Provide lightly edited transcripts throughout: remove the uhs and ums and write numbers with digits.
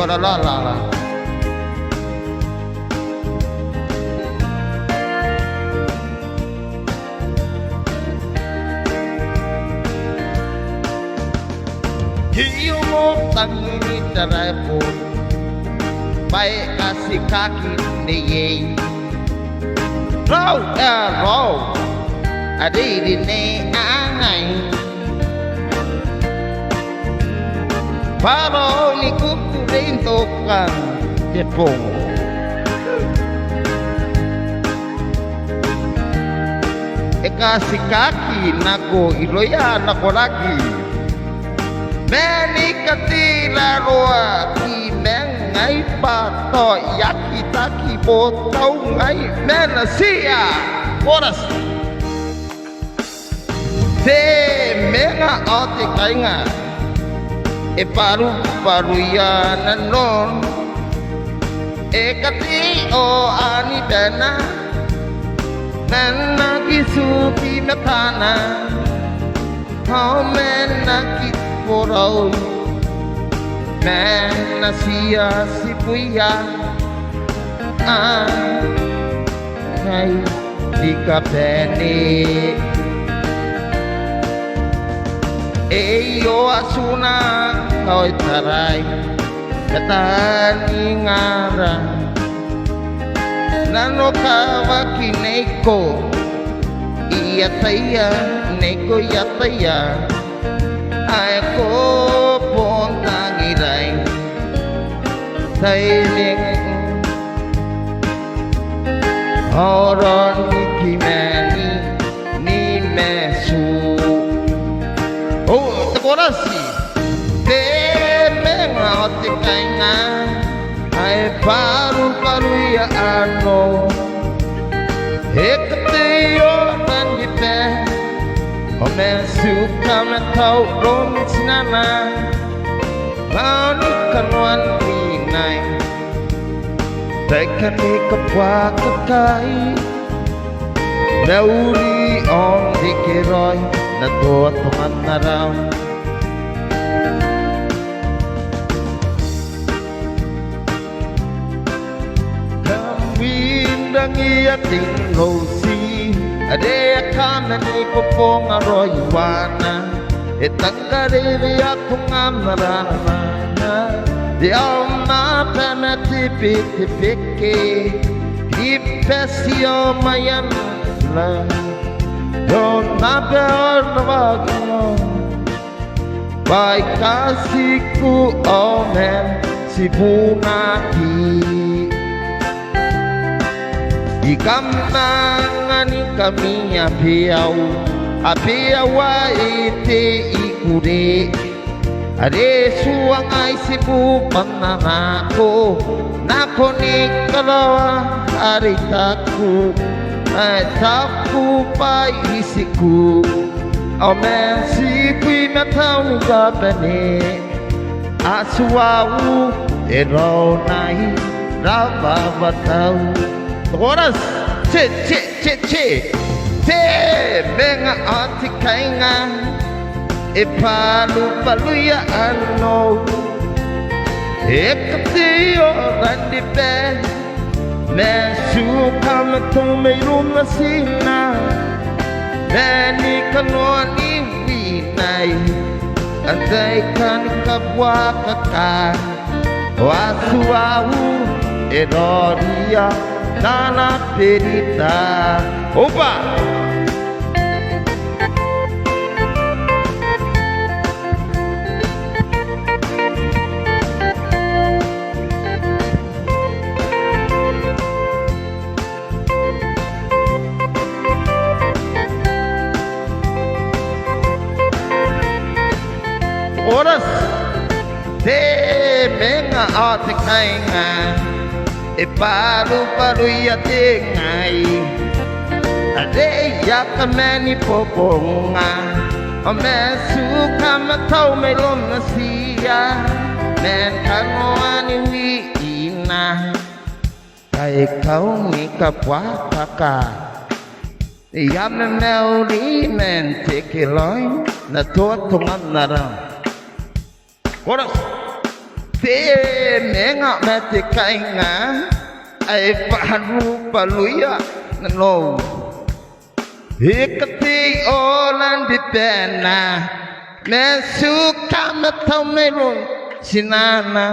la la la. Hiyo mo tangi tarapo pai asikaki niye row adidi ne angai paro ni kukurentokan tepong ekasikaki nako iloya nako lagi Meni katira roa ki mengai pato yakitaki botau ngai menasia oras te menga ate kainga e paru ya nanon e kati o ani dana nana kisupi matana how mena Porau Mena siya si puya Ay di ka pene Eyo asuna Kau taray Katani ngara Nano kava kineko Iya taya Neko ya taya ai ko ponta ngirai sai ling oron kimani ni mesu oh tekorasi te menga tikaina ai paru ya ano ekte yo bandipe Ome suka metau rom sinana Mani kanuan winay Teka ni kapwa kakay Nauri on dikiroy Natutungan na raw Kamwindang iyating losi Ade kana ni popong aroywana Itangkariri akong amarana Di alma penatipitipiki Ipesyo mayan lang Don nabeor na wagno Bai kasiku omen si bunaki Ikamangani kami apiaw ite ikude Ade suang ay sibupan na ako Nako ni kalawa aritaku Ay tapu pa isiku Omen sikui mataw ni gabane Asuawu ero nahi rababataw Oras, che, menga ati kainga, e palu ya ano, e katio randi pe, me suka me rumasina, me ni kanoni winay, anday kan kapwa kaka, wasuawu eroria. Nana perita Opa Oras de menga ate kainga E paru ya tingai Ade ya kameni poponga Ome suka matau melom nasia Men kanoani wi ina Kai kau ni kapwa kaka Ya me meuri men tekiloi Na tua tungan naram Oras menga mati kainga ai paru paluya no ikati olan di pena men suka metamelo sinana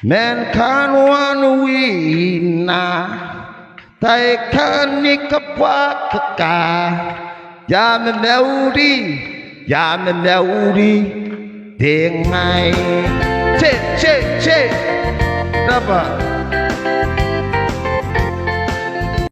men kanwanu wina tai kanikapwa kaka ya me meuri ding mai che naba